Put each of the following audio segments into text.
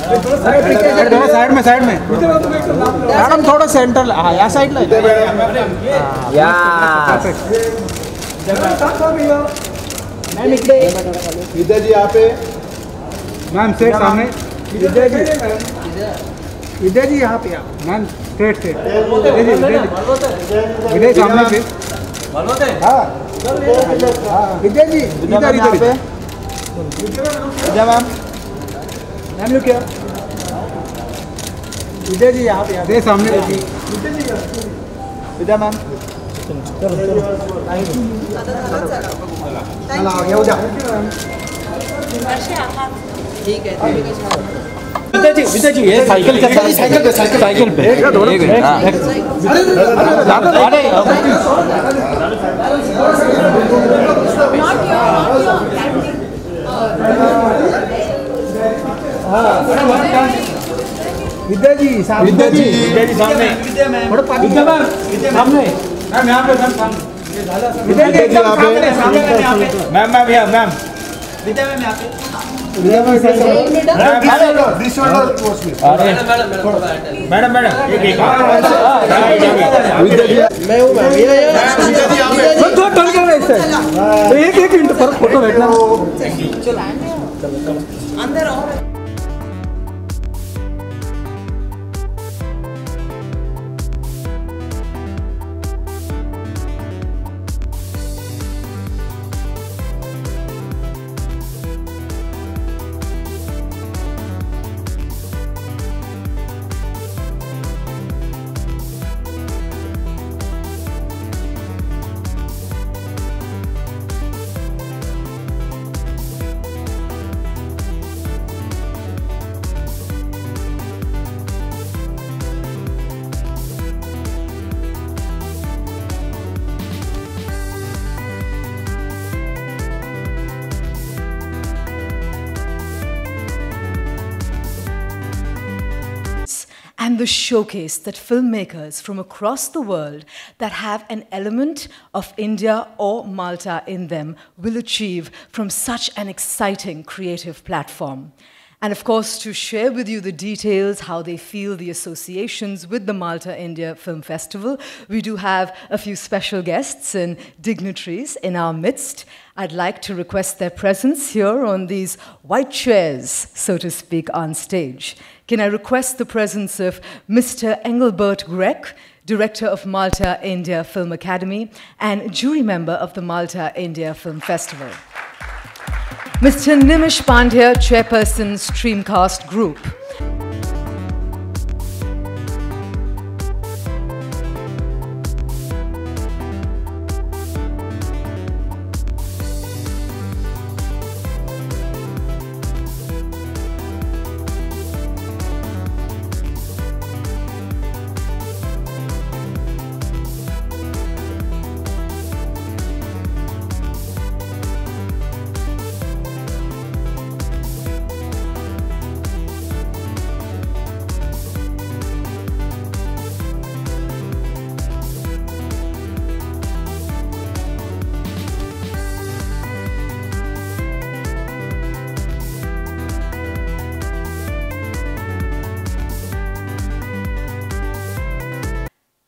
Side में madam थोड़ा centre हाँ या साइड ला मैम इकडे विद्या जी यहाँ पे मैम सेट सामने विद्या जी यहाँ पे मैम स्ट्रेट विद्या सामने से हाँ विद्या जी इधर पे विद्या मैम लुक क्या विद्या जी यहाँ पे सामने विद्या मैम चलो आगे हो जा ठीक है विद्या जी ये साइकिल पे विद्या जी सामने सामने मैम यहाँ पे सामने विद्या जी यहाँ पे मैम यहाँ विद्या मैम यहाँ पे मैडम मैं हूँ एक मिनट पर फोटो बैठना अंदर and the showcase that filmmakers from across the world that have an element of India or Malta in them will achieve from such an exciting creative platform. And of course, to share with you the details, how they feel the associations with the Malta India Film Festival, we do have a few special guests and dignitaries in our midst. I'd like to request their presence here on these white chairs, so to speak, on stage. Can I request the presence of Mr. Engelbert Grech, Director of Malta India Film Academy and jury member of the Malta India Film Festival. Mr. Nimish Pandya, Chairperson, Streamcast Group.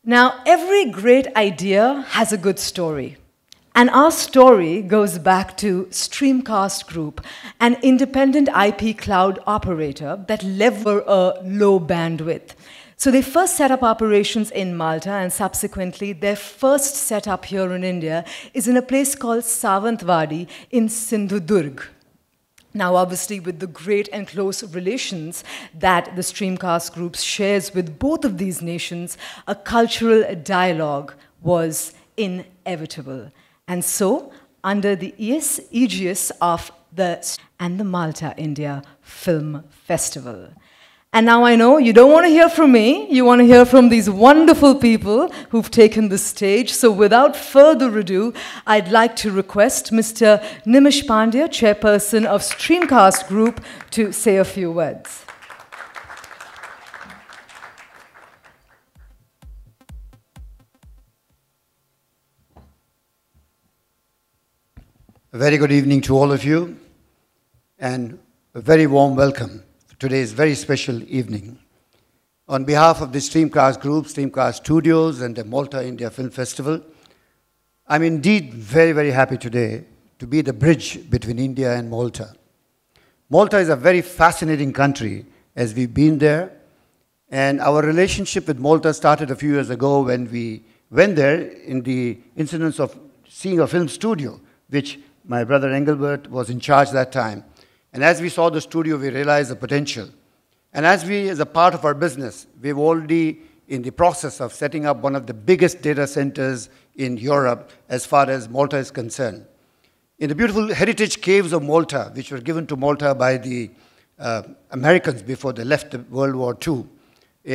Now, every great idea has a good story. And our story goes back to Streamcast Group, an independent IP cloud operator that leveraged a low bandwidth. So they first set up operations in Malta, and subsequently their first setup here in India is in a place called Savantwadi in Sindhudurg. Now, obviously, with the great and close relations that the Streamcast Group shares with both of these nations, a cultural dialogue was inevitable. And so, under the aegis of the Malta India Film Festival. And now I know you don't want to hear from me, you want to hear from these wonderful people who've taken the stage. So without further ado, I'd like to request Mr. Nimish Pandya, Chairperson of Streamcast Group, to say a few words. A very good evening to all of you, and a very warm welcome today's very special evening. On behalf of the Streamcast Group, Streamcast Studios, and the Malta India Film Festival, I'm indeed very, very happy today to be the bridge between India and Malta. Malta is a very fascinating country, as we've been there, and our relationship with Malta started a few years ago when we went there in the incidents of seeing a film studio, which my brother Engelbert was in charge that time. And as we saw the studio, we realized the potential. And as a part of our business, we've already in the process of setting up one of the biggest data centers in Europe as far as Malta is concerned. In the beautiful heritage caves of Malta, which were given to Malta by the Americans before they left World War II,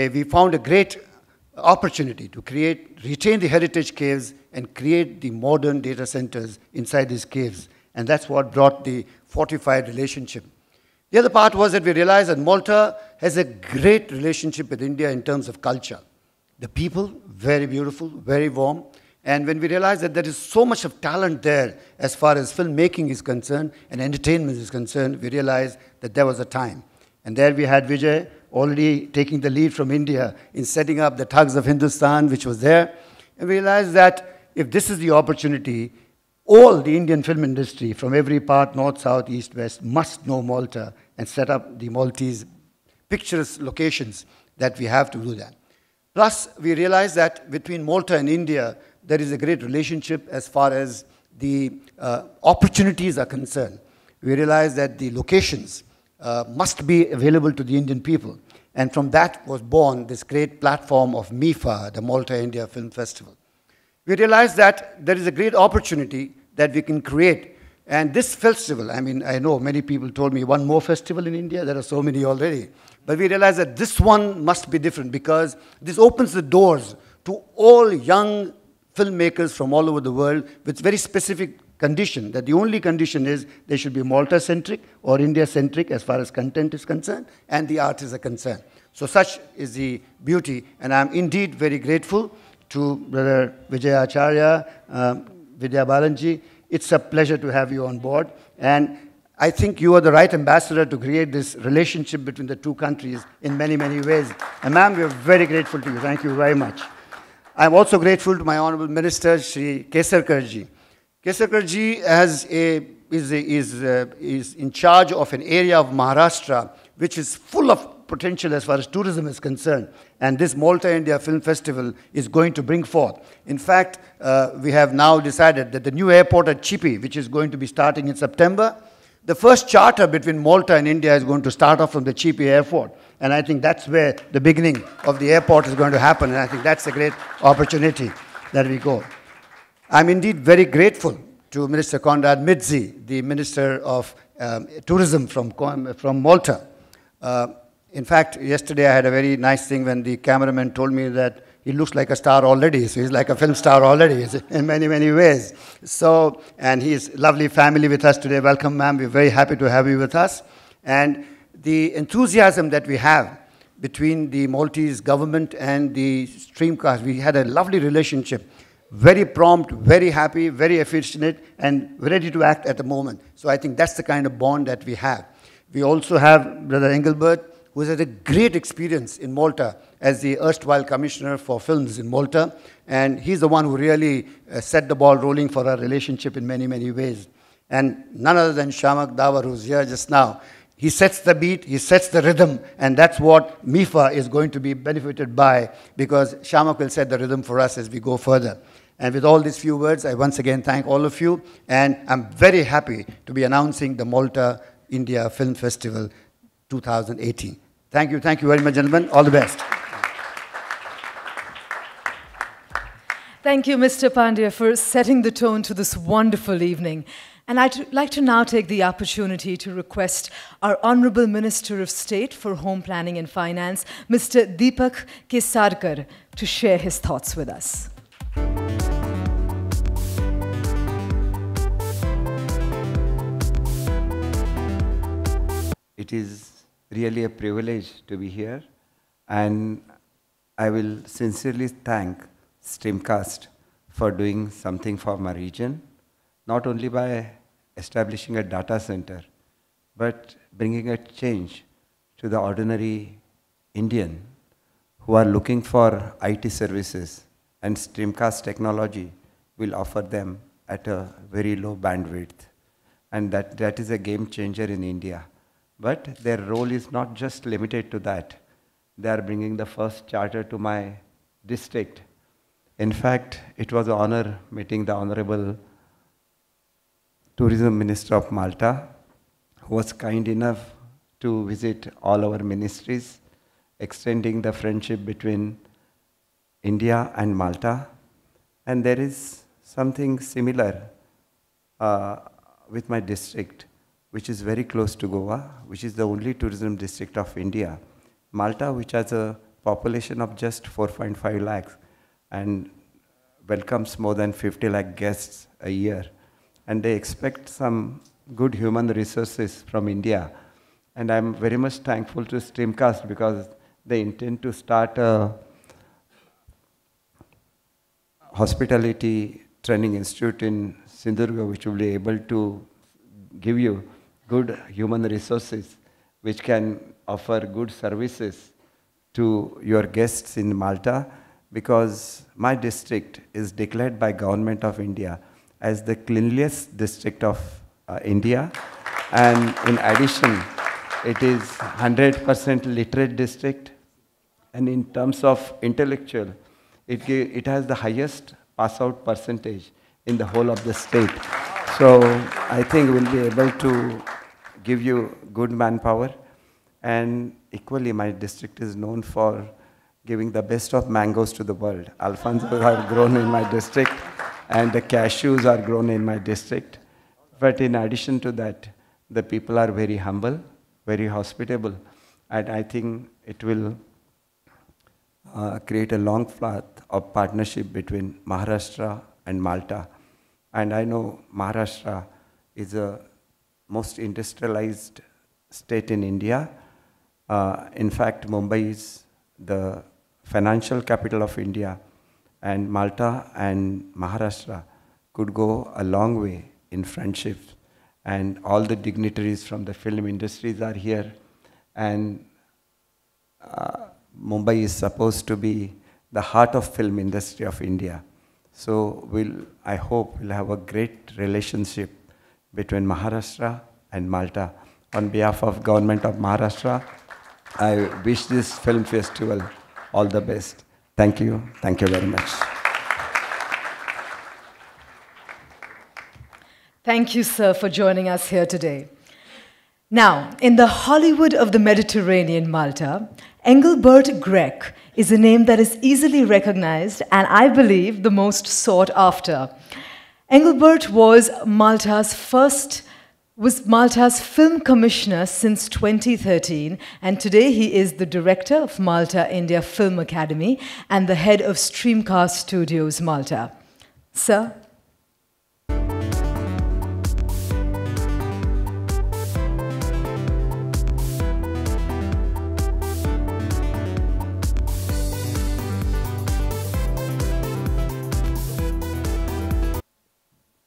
we found a great opportunity to retain the heritage caves and create the modern data centers inside these caves. And that's what brought the fortified relationship. The other part was that we realized that Malta has a great relationship with India in terms of culture. The people, very beautiful, very warm. And when we realized that there is so much of talent there as far as filmmaking is concerned and entertainment is concerned, we realized that there was a time. And there we had Vijay already taking the lead from India in setting up the Thugs of Hindustan, which was there. And we realized that if this is the opportunity, all the Indian film industry from every part, north, south, east, west, must know Malta and set up the Maltese picturesque locations that we have to do that. Plus, we realized that between Malta and India, there is a great relationship as far as the opportunities are concerned. We realized that the locations must be available to the Indian people. And from that was born this great platform of MIFA, the Malta India Film Festival. We realized that there is a great opportunity that we can create. And this festival, I mean, I know many people told me one more festival in India, there are so many already. But we realized that this one must be different because this opens the doors to all young filmmakers from all over the world with very specific condition, that the only condition is they should be Malta-centric or India-centric as far as content is concerned and the artists are concerned. So such is the beauty, and I'm indeed very grateful to Brother Vijay Acharya, Vidya Balanji. It's a pleasure to have you on board. And I think you are the right ambassador to create this relationship between the two countries in many, many ways. And ma'am, we are very grateful to you. Thank you very much. I'm also grateful to my Honorable Minister, Shri Kesarkarji. Kesarkarji is in charge of an area of Maharashtra which is full of potential as far as tourism is concerned. And this Malta India Film Festival is going to bring forth. In fact, we have now decided that the new airport at Chipi, which is going to be starting in September, the first charter between Malta and India is going to start off from the Chipi airport. And I think that's where the beginning of the airport is going to happen. And I think that's a great opportunity that we go. I'm indeed very grateful to Minister Konrad Midzi, the Minister of Tourism from Malta. In fact, yesterday I had a very nice thing when the cameraman told me that he looks like a star already. So he's like a film star already in many, many ways. So, and he's lovely family with us today. Welcome, ma'am. We're very happy to have you with us. And the enthusiasm that we have between the Maltese government and the Streamcast, we had a lovely relationship. Very prompt, very happy, very efficient, and ready to act at the moment. So I think that's the kind of bond that we have. We also have Brother Engelbert, who has had a great experience in Malta as the erstwhile commissioner for films in Malta. And he's the one who really set the ball rolling for our relationship in many, many ways. And none other than Shamak Dawar, who's here just now. He sets the beat, he sets the rhythm, and that's what MIFA is going to be benefited by, because Shamak will set the rhythm for us as we go further. And with all these few words, I once again thank all of you, and I'm very happy to be announcing the Malta India Film Festival 2018. Thank you very much, gentlemen. All the best. Thank you, Mr. Pandya, for setting the tone to this wonderful evening. And I'd like to now take the opportunity to request our Honorable Minister of State for Home Planning and Finance, Mr. Deepak Kesarkar, to share his thoughts with us. It is really a privilege to be here, and I will sincerely thank Streamcast for doing something for my region, not only by establishing a data center, but bringing a change to the ordinary Indian who are looking for IT services, and Streamcast technology will offer them at a very low bandwidth. And that is a game changer in India. But their role is not just limited to that. They are bringing the first charter to my district. In fact, it was an honor meeting the Honorable Tourism Minister of Malta, who was kind enough to visit all our ministries, extending the friendship between India and Malta. And there is something similar with my district, which is very close to Goa, which is the only tourism district of India. Malta, which has a population of just 4.5 lakhs and welcomes more than 50 lakh guests a year. And they expect some good human resources from India. And I'm very much thankful to Streamcast because they intend to start a hospitality training institute in Sindhurga, which will be able to give you good human resources, which can offer good services to your guests in Malta, because my district is declared by Government of India as the cleanliest district of India. And in addition, it is 100% literate district. And in terms of intellectual, it has the highest pass-out percentage in the whole of the state. So I think we'll be able to give you good manpower. And equally, my district is known for giving the best of mangoes to the world. Alfonsos are grown in my district, and the cashews are grown in my district. But in addition to that, the people are very humble, very hospitable, and I think it will create a long path of partnership between Maharashtra and Malta. And I know Maharashtra is the most industrialized state in India. In fact, Mumbai is the financial capital of India, and Malta and Maharashtra could go a long way in friendship. And all the dignitaries from the film industries are here. And Mumbai is supposed to be the heart of film industry of India. So I hope we'll have a great relationship between Maharashtra and Malta. On behalf of Government of Maharashtra, I wish this film festival all the best. Thank you. Thank you very much. Thank you, sir, for joining us here today. Now, in the Hollywood of the Mediterranean, Malta, Engelbert Grech is a name that is easily recognized and, I believe, the most sought after. Engelbert was Malta's film commissioner since 2013, and today he is the director of Malta India Film Academy and the head of Streamcast Studios Malta. Sir?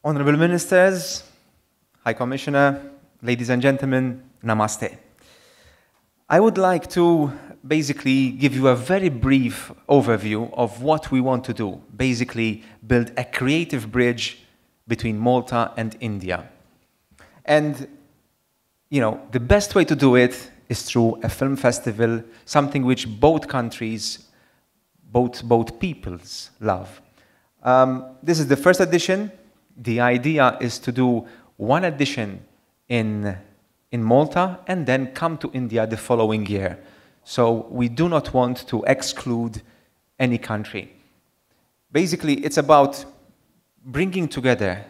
Honorable Ministers, High Commissioner, ladies and gentlemen, Namaste. I would like to basically give you a very brief overview of what we want to do. Basically, build a creative bridge between Malta and India. And, you know, the best way to do it is through a film festival, something which both countries, both peoples love. This is the first edition. The idea is to do one edition in Malta and then come to India the following year. So we do not want to exclude any country. Basically, it's about bringing together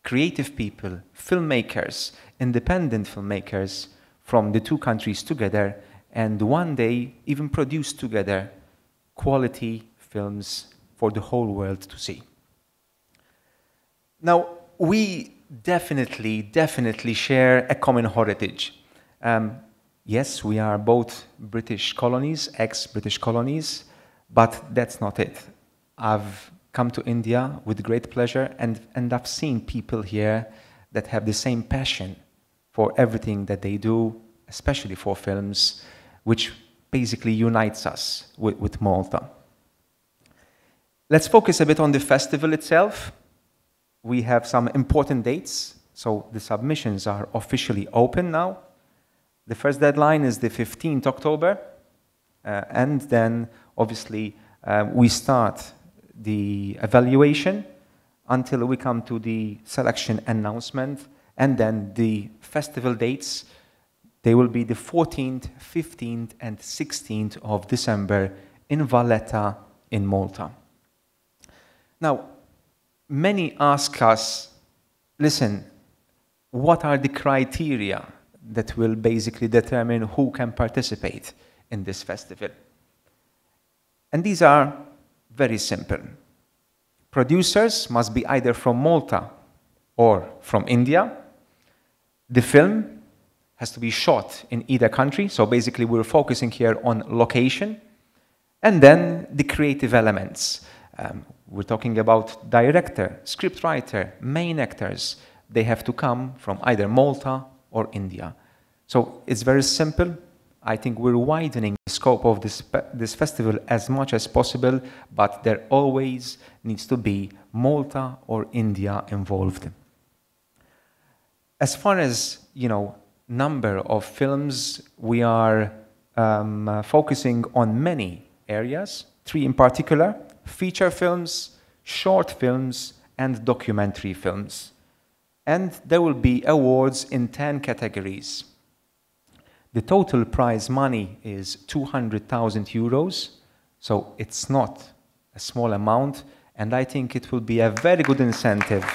creative people, filmmakers, independent filmmakers from the two countries together, and one day even produce together quality films for the whole world to see. Now, we definitely share a common heritage. Yes, we are both British colonies, ex-British colonies, but that's not it. I've come to India with great pleasure, and I've seen people here that have the same passion for everything that they do especially for films, which basically unites us with Malta. Let's focus a bit on the festival itself. We have some important dates, so the submissions are officially open now. The first deadline is the 15th October, and then obviously we start the evaluation until we come to the selection announcement, and then the festival dates, they will be the 14th, 15th, and 16th of December in Valletta in Malta. Now, many ask us, listen, what are the criteria that will basically determine who can participate in this festival? And these are very simple. Producers must be either from Malta or from India. The film has to be shot in either country, so basically we're focusing here on location. And then the creative elements. We're talking about director, scriptwriter, main actors. They have to come from either Malta or India. So it's very simple. I think we're widening the scope of this festival as much as possible, but there always needs to be Malta or India involved. As far as, number of films, we are focusing on many areas, 3 in particular: feature films, short films, and documentary films. And there will be awards in 10 categories. The total prize money is 200,000 euros, so it's not a small amount, and I think it will be a very good incentive.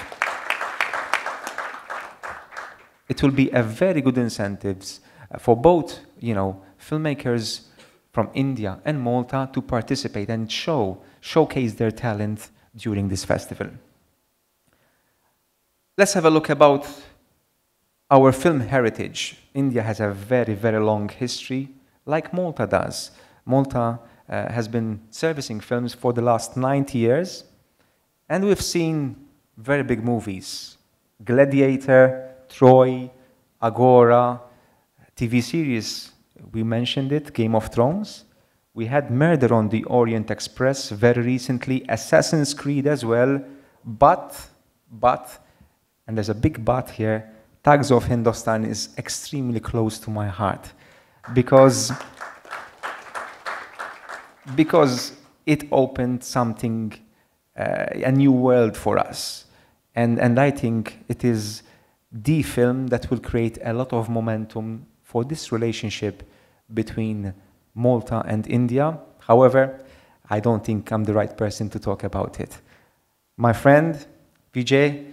It will be a very good incentive for both, filmmakers from India and Malta to participate and showcase their talent during this festival. Let's have a look about our film heritage. India has a very, very long history, like Malta does. Malta has been servicing films for the last 90 years, and we've seen very big movies. Gladiator, Troy, Agora, TV series, we mentioned it, Game of Thrones. We had Murder on the Orient Express very recently, Assassin's Creed as well, but, and there's a big but here, Tags of Hindustan is extremely close to my heart because it opened something, a new world for us. And I think it is the film that will create a lot of momentum for this relationship between Malta and India. However, I don't think I'm the right person to talk about it. My friend, Vijay,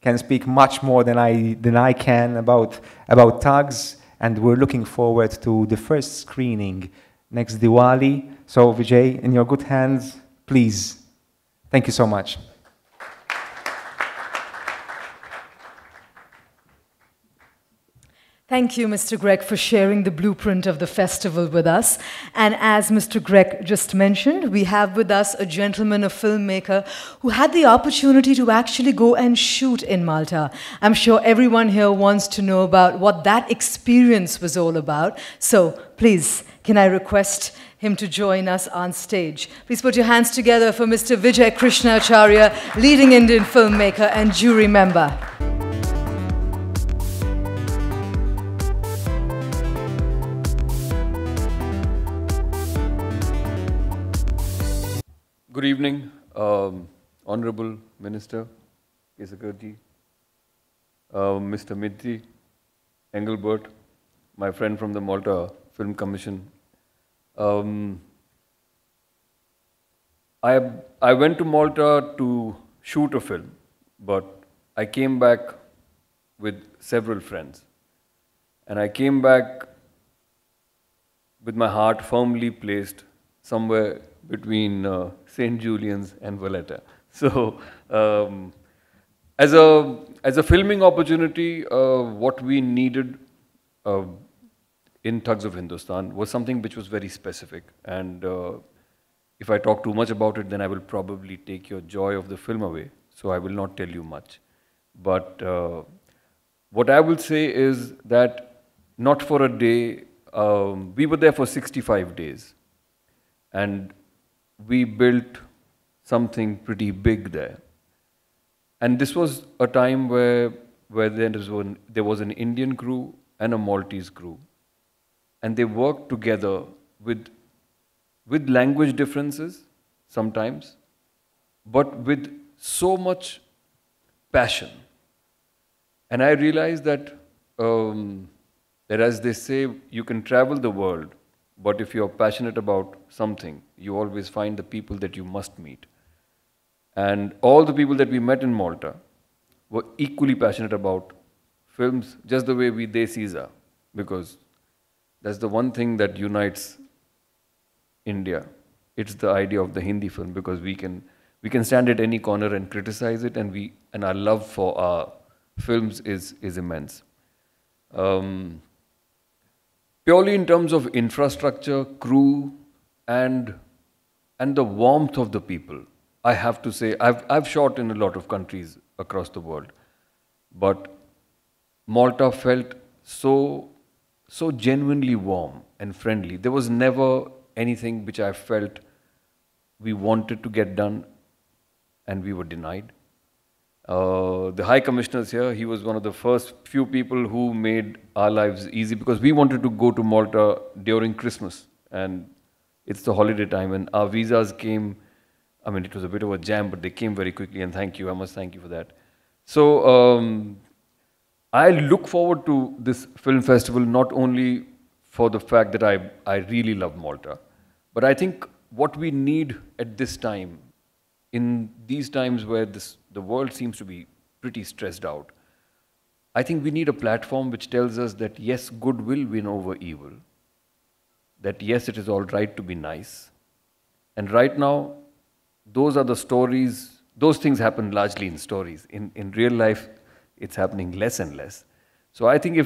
can speak much more than I can about Tags, and we're looking forward to the first screening next Diwali. So Vijay, in your good hands, please. Thank you so much. Thank you, Mr. Greg, for sharing the blueprint of the festival with us. And as Mr. Greg just mentioned, we have with us a gentleman, a filmmaker, who had the opportunity to actually go and shoot in Malta. I'm sure everyone here wants to know about what that experience was all about. So please, can I request him to join us on stage? Please put your hands together for Mr. Vijay Krishnacharya, leading Indian filmmaker and jury member. Good evening, Honorable Minister Kesakarji, Mr. Midri, Engelbert, my friend from the Malta Film Commission. I went to Malta to shoot a film, but I came back with several friends. And I came back with my heart firmly placed somewhere between St. Julian's and Valletta. So, as a filming opportunity, what we needed in Tugs of Hindustan was something which was very specific. And if I talk too much about it, then I will probably take your joy of the film away. So I will not tell you much. But what I will say is that not for a day. We were there for 65 days. And we built something pretty big there. And this was a time where there was an Indian crew and a Maltese crew. And they worked together with language differences sometimes, but with so much passion. And I realized that, that as they say, you can travel the world, but if you're passionate about something, you always find the people that you must meet. And all the people that we met in Malta were equally passionate about films, just the way they Caesar, because that's the one thing that unites India. It's the idea of the Hindi film, because we can stand at any corner and criticize it, and our love for our films is immense. Purely in terms of infrastructure, crew, and the warmth of the people, I have to say, I've shot in a lot of countries across the world, but Malta felt so genuinely warm and friendly. There was never anything which I felt we wanted to get done and we were denied. The High Commissioner's here. He was one of the first few people who made our lives easy, because we wanted to go to Malta during Christmas, and it's the holiday time, and our visas came. I mean, it was a bit of a jam, but they came very quickly, and thank you. I must thank you for that. So I look forward to this film festival not only for the fact that I really love Malta, but I think what we need at this time, in these times where the world seems to be pretty stressed out, I think we need a platform which tells us that yes, good will win over evil, that yes, it is all right to be nice. And right now, those are the stories, those things happen largely in stories. In real life, it's happening less and less. So I think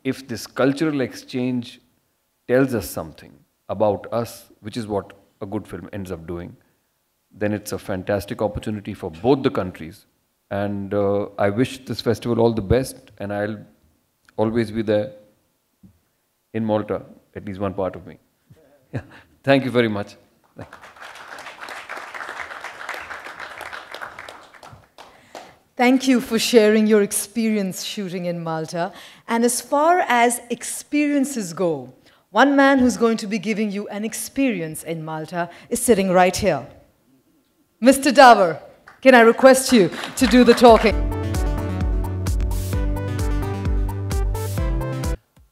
if this cultural exchange tells us something about us, which is what a good film ends up doing, then it's a fantastic opportunity for both the countries. And I wish this festival all the best, and I'll always be there in Malta, at least one part of me. Yeah. Thank you very much. Thank you for sharing your experience shooting in Malta. And as far as experiences go, one man who's going to be giving you an experience in Malta is sitting right here. Mr. Davar, can I request you to do the talking?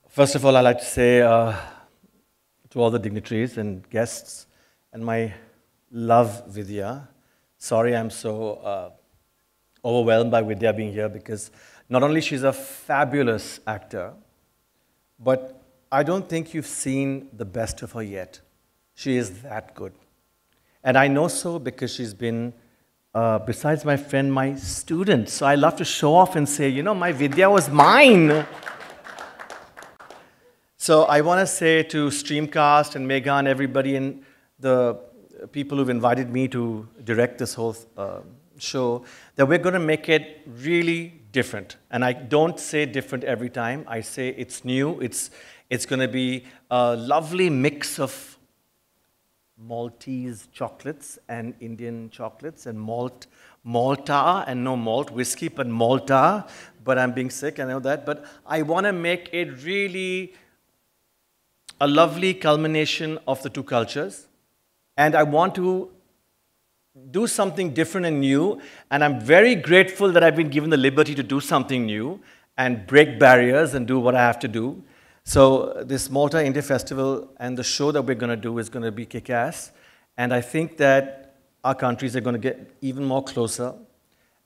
First of all, I'd like to say to all the dignitaries and guests, and my love, Vidya. Sorry I'm so overwhelmed by Vidya being here, because not only she's a fabulous actor, but I don't think you've seen the best of her yet. She is that good. And I know so because she's been, besides my friend, my student. So I love to show off and say, you know, my Vidya was mine. So I want to say to Streamcast and Megha and everybody and the people who've invited me to direct this whole show, that we're going to make it really different. And I don't say different every time. I say it's new. It's going to be a lovely mix of Maltese chocolates and Indian chocolates and Malta, and no malt whiskey, but Malta. But I'm being sick, I know that. But I want to make it really a lovely culmination of the two cultures. And I want to do something different and new. And I'm very grateful that I've been given the liberty to do something new and break barriers and do what I have to do. So this Malta India Festival and the show that we're going to do is going to be kick-ass. And I think that our countries are going to get even more closer.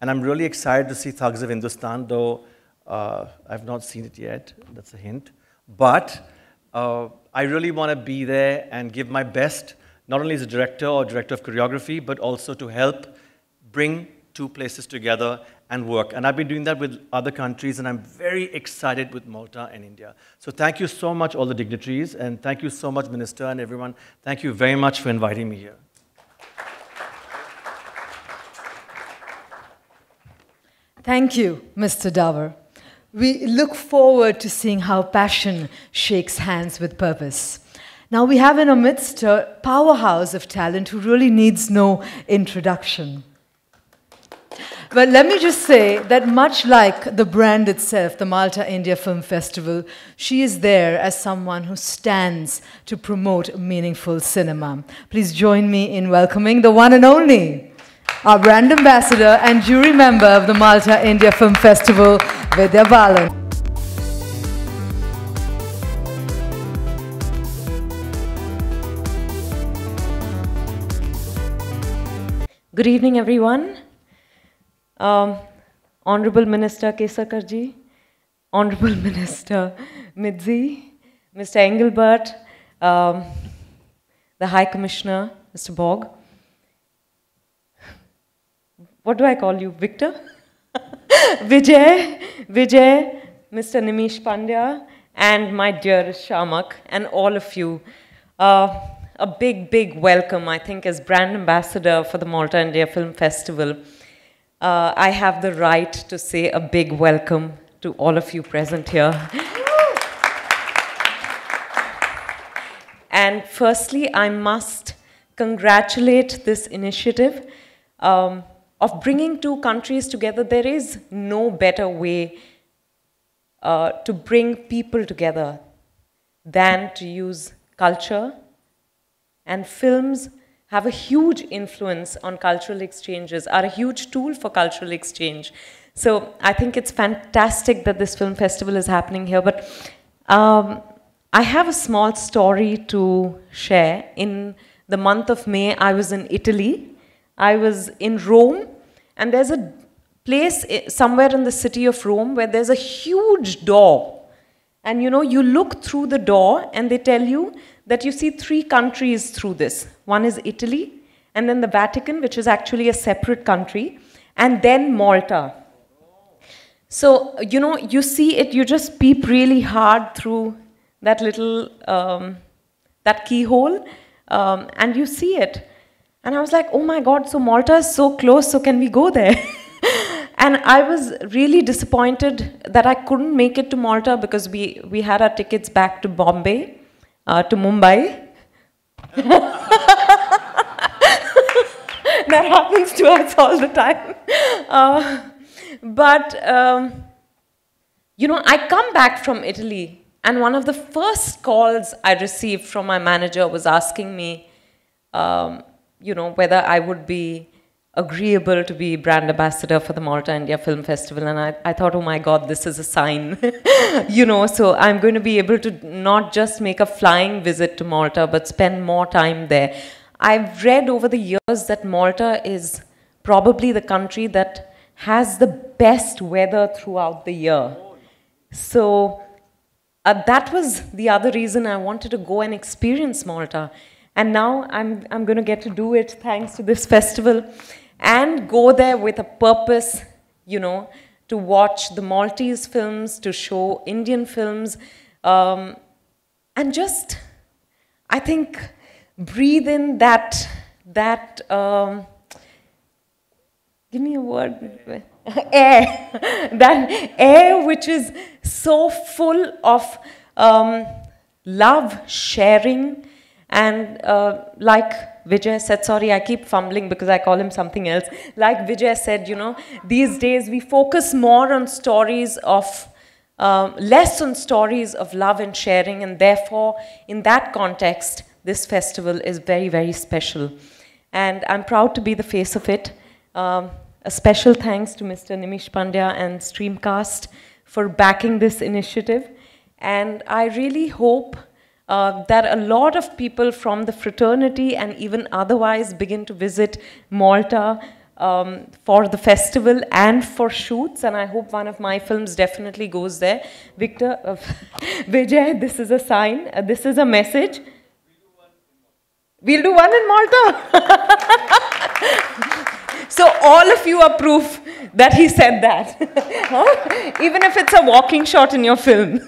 And I'm really excited to see Thugs of Hindustan, though I've not seen it yet. That's a hint. But I really want to be there and give my best, not only as a director or director of choreography, but also to help bring two places together and work. And I've been doing that with other countries, and I'm very excited with Malta and India. So thank you so much, all the dignitaries, and thank you so much, Minister and everyone. Thank you very much for inviting me here. Thank you, Mr. Davar. We look forward to seeing how passion shakes hands with purpose. Now we have in our midst a powerhouse of talent who really needs no introduction. But let me just say that much like the brand itself, the Malta India Film Festival, she is there as someone who stands to promote meaningful cinema. Please join me in welcoming the one and only, our brand ambassador and jury member of the Malta India Film Festival, Vidya Balan. Good evening, everyone. Honorable Minister Kesakarji, Honorable Minister Midzi, Mr. Engelbert, the High Commissioner, Mr. Bog. What do I call you, Victor? Vijay, Mr. Nimish Pandya, and my dearest Shamak, and all of you. A big welcome, I think, as brand ambassador for the Malta India Film Festival. I have the right to say a big welcome to all of you present here. And firstly, I must congratulate this initiative of bringing two countries together. There is no better way to bring people together than to use culture. And films have a huge influence on cultural exchanges, are a huge tool for cultural exchange. So I think it's fantastic that this film festival is happening here. But I have a small story to share. In the month of May, I was in Italy. I was in Rome, and there's a place somewhere in the city of Rome where there's a huge door. And you know, you look through the door and they tell you that you see three countries through this. One is Italy, and then the Vatican, which is actually a separate country, and then Malta. So, you know, you see it, you just peep really hard through that little, that keyhole, and you see it. And I was like, oh my God, so Malta is so close, so can we go there? And I was really disappointed that I couldn't make it to Malta because we had our tickets back to Bombay. To Mumbai. That happens to us all the time. You know, I come back from Italy, and one of the first calls I received from my manager was asking me, you know, whether I would be agreeable to be brand ambassador for the Malta India Film Festival. And I thought, oh my God, this is a sign. You know, so I'm going to be able to not just make a flying visit to Malta, but spend more time there. I've read over the years that Malta is probably the country that has the best weather throughout the year. So that was the other reason I wanted to go and experience Malta. And now I'm going to get to do it thanks to this festival. And go there with a purpose, you know, to watch the Maltese films, to show Indian films, and just, I think, breathe in that give me a word, air, that air which is so full of love, sharing, and like Vijay said, sorry, I keep fumbling because I call him something else. Like Vijay said, you know, these days we focus more on stories of, less on stories of love and sharing, and therefore, in that context, this festival is very special. And I'm proud to be the face of it. A special thanks to Mr. Nimish Pandya and Streamcast for backing this initiative. And I really hope that a lot of people from the fraternity and even otherwise begin to visit Malta for the festival and for shoots, and I hope one of my films definitely goes there. Victor, Vijay, this is a sign, this is a message. We'll do one in Malta. So all of you are proof that he said that. Huh? Even if it's a walking shot in your film.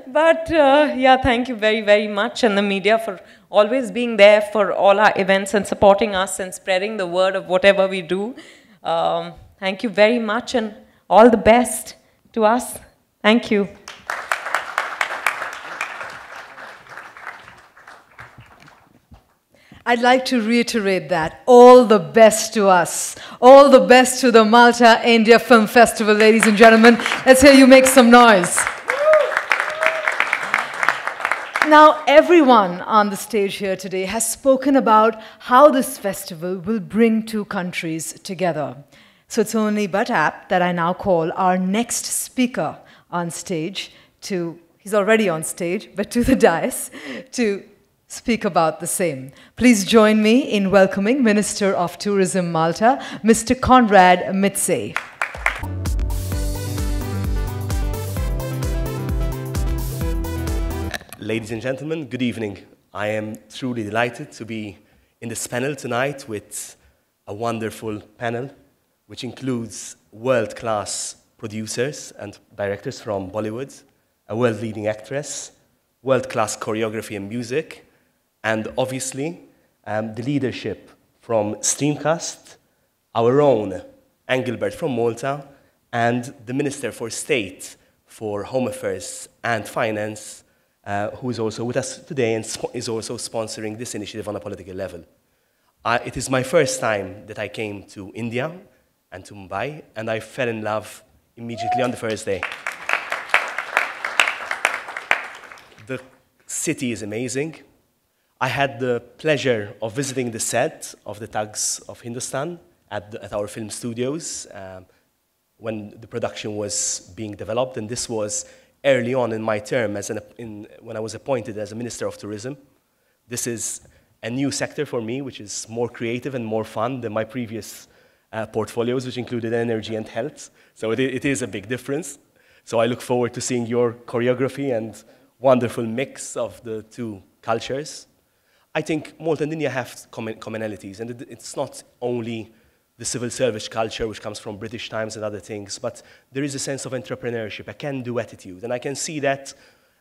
But yeah, thank you very much, and the media for always being there for all our events and supporting us and spreading the word of whatever we do. Thank you very much, and all the best to us. Thank you. I'd like to reiterate that. All the best to us. All the best to the Malta India Film Festival, ladies and gentlemen. Let's hear you make some noise. Now, everyone on the stage here today has spoken about how this festival will bring two countries together. So it's only but apt that I now call our next speaker on stage to, he's already on stage, but to the dais, to speak about the same. Please join me in welcoming Minister of Tourism Malta, Mr. Konrad Mitze. Ladies and gentlemen, good evening. I am truly delighted to be in this panel tonight with a wonderful panel which includes world-class producers and directors from Bollywood, a world-leading actress, world-class choreography and music, and obviously the leadership from Streamcast, our own Engelbert from Malta, and the Minister for State for Home Affairs and Finance, who is also with us today and is also sponsoring this initiative on a political level. It is my first time that I came to India and to Mumbai, and I fell in love immediately on the first day. The city is amazing. I had the pleasure of visiting the set of the Tugs of Hindustan at our film studios when the production was being developed, and this was early on in my term when I was appointed as a Minister of Tourism. This is a new sector for me, which is more creative and more fun than my previous portfolios, which included energy and health. So it is a big difference. So I look forward to seeing your choreography and wonderful mix of the two cultures. I think Malta and India have commonalities, and it's not only the civil service culture, which comes from British times and other things, but there is a sense of entrepreneurship, a can-do attitude, and I can see that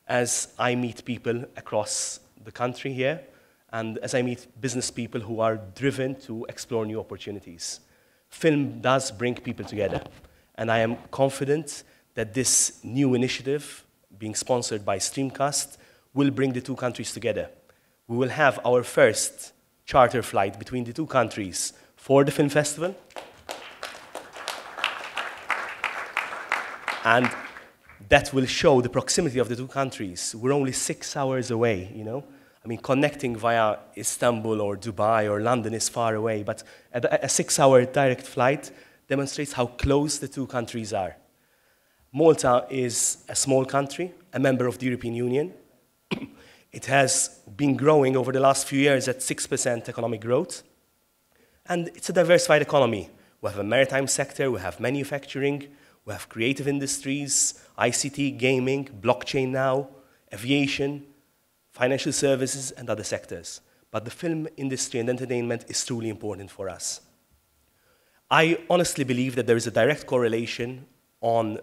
as I meet people across the country here, and as I meet business people who are driven to explore new opportunities. Film does bring people together, and I am confident that this new initiative, being sponsored by Streamcast, will bring the two countries together. We will have our first charter flight between the two countries for the film festival. And that will show the proximity of the two countries. We're only 6 hours away, you know? I mean, connecting via Istanbul or Dubai or London is far away, but a 6-hour direct flight demonstrates how close the two countries are. Malta is a small country, a member of the European Union. It has been growing over the last few years at 6% economic growth. And it's a diversified economy. We have a maritime sector, we have manufacturing, we have creative industries, ICT, gaming, blockchain now, aviation, financial services, and other sectors. But the film industry and entertainment is truly important for us. I honestly believe that there is a direct correlation on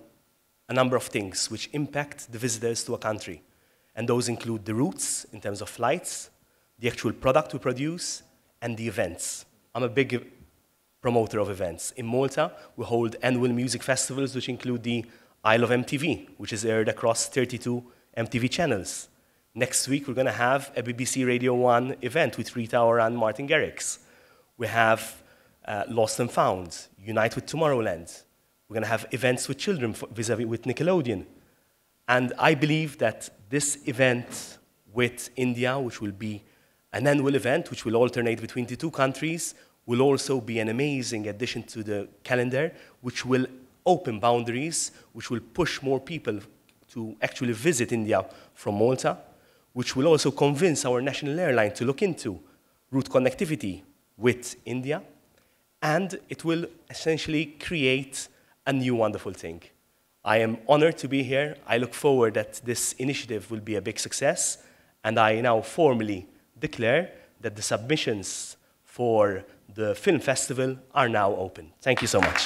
a number of things which impact the visitors to a country. And those include the routes in terms of flights, the actual product we produce, and the events. I'm a big promoter of events. In Malta, we hold annual music festivals, which include the Isle of MTV, which is aired across 32 MTV channels. Next week, we're going to have a BBC Radio 1 event with Rita Ora and Martin Garrix. We have Lost and Found, Unite with Tomorrowland. We're going to have events with children vis-a-vis with Nickelodeon. And I believe that this event with India, which will be an annual event, which will alternate between the two countries, will also be an amazing addition to the calendar, which will open boundaries, which will push more people to actually visit India from Malta, which will also convince our national airline to look into route connectivity with India, and it will essentially create a new wonderful thing. I am honored to be here. I look forward that this initiative will be a big success, and I now formally declare that the submissions for the film festival are now open. Thank you so much.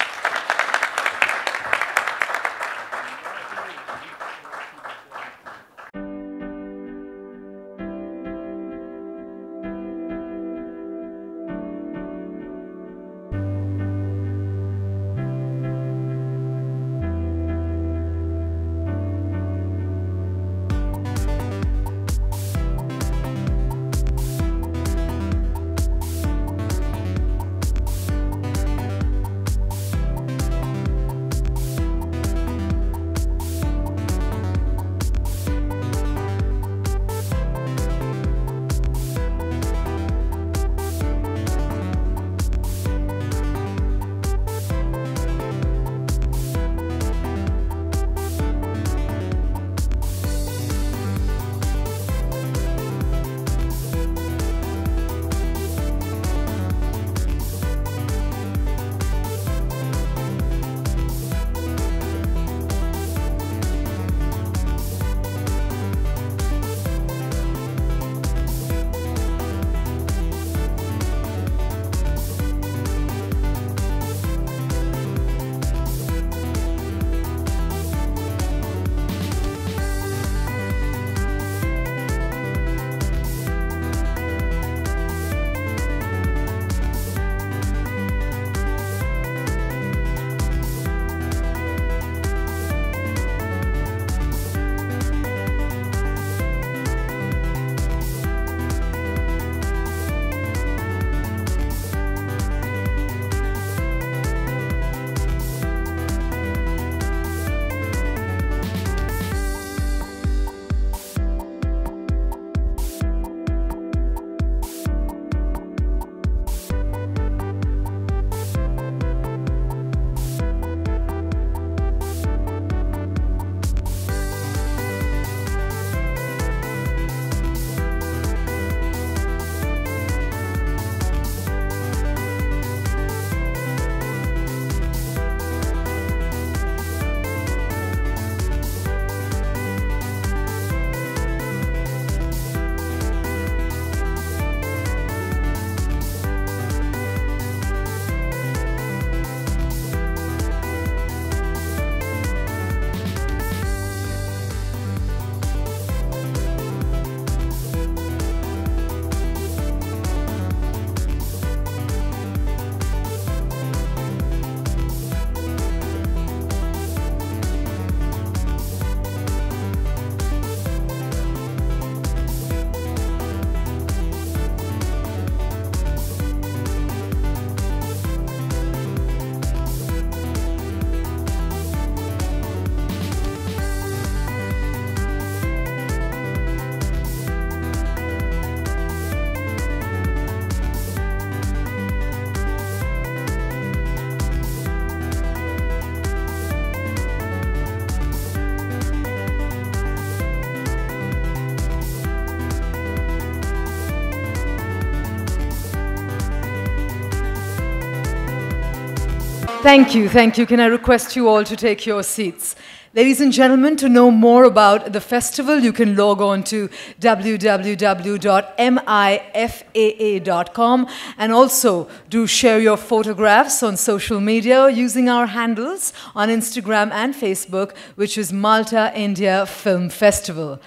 Thank you, thank you. Can I request you all to take your seats? Ladies and gentlemen, to know more about the festival, you can log on to www.mifaa.com and also do share your photographs on social media using our handles on Instagram and Facebook, which is Malta India Film Festival.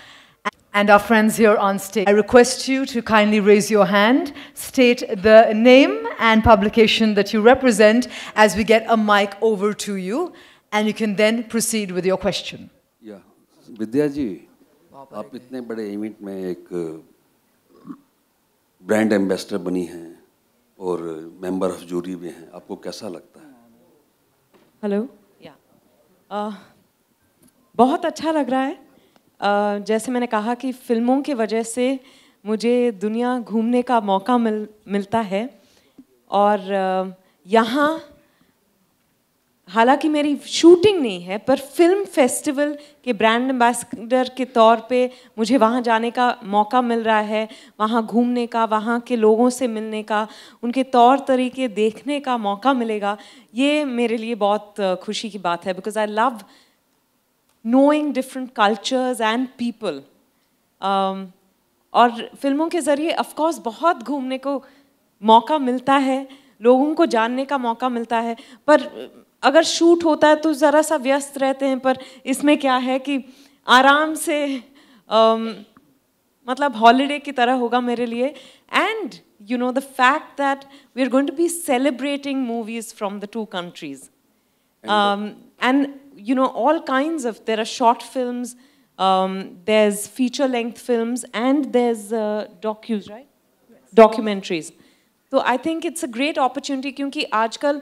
And our friends here on stage, I request you to kindly raise your hand, state the name and publication that you represent as we get a mic over to you, and you can then proceed with your question. Yeah, विद्या जी, आप इतने बड़े event में एक brand ambassador बनी हैं और member of jury भी हैं, आपको कैसा लगता है? हेलो, बहुत अच्छा लग रहा है। जैसे मैंने कहा कि फिल्मों के वजह से मुझे दुनिया घूमने का मौका मिलता है और यहाँ हालांकि मेरी शूटिंग नहीं है पर फिल्म फेस्टिवल के ब्रांड एम्बेसडर के तौर पे मुझे वहाँ जाने का मौका मिल रहा है, वहाँ घूमने का, वहाँ के लोगों से मिलने का, उनके तौर तरीके देखने का मौका मिलेगा। ये मेरे लिए बहुत खुशी की बात है because I love knowing different cultures and people. और फिल्मों के ज़रिए of course बहुत घूमने को मौका मिलता है, लोगों को जानने का मौका मिलता है, पर अगर शूट होता है तो ज़रा सा व्यस्त रहते हैं, पर इसमें क्या है कि आराम से मतलब हॉलीडे की तरह होगा मेरे लिए। And you know the fact that we are going to be celebrating movies from the two countries. And you know, all kinds of, there are short films, there's feature-length films, and there's docus, right? Documentaries. So I think it's a great opportunity because आजकल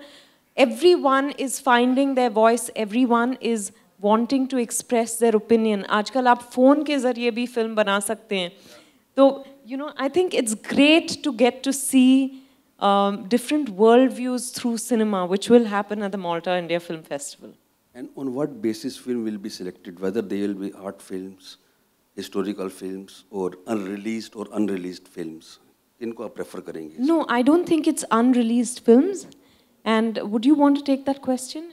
everyone is finding their voice, everyone is wanting to express their opinion. आजकल आप phone के ज़रिए भी film बना सकते हैं. So, you know, I think it's great to get to see different worldviews through cinema, which will happen at the Malta India Film Festival. And on what basis film will be selected? Whether they will be art films, historical films, or unreleased films? इनको आप prefer करेंगे? No, I don't think it's unreleased films. And would you want to take that question?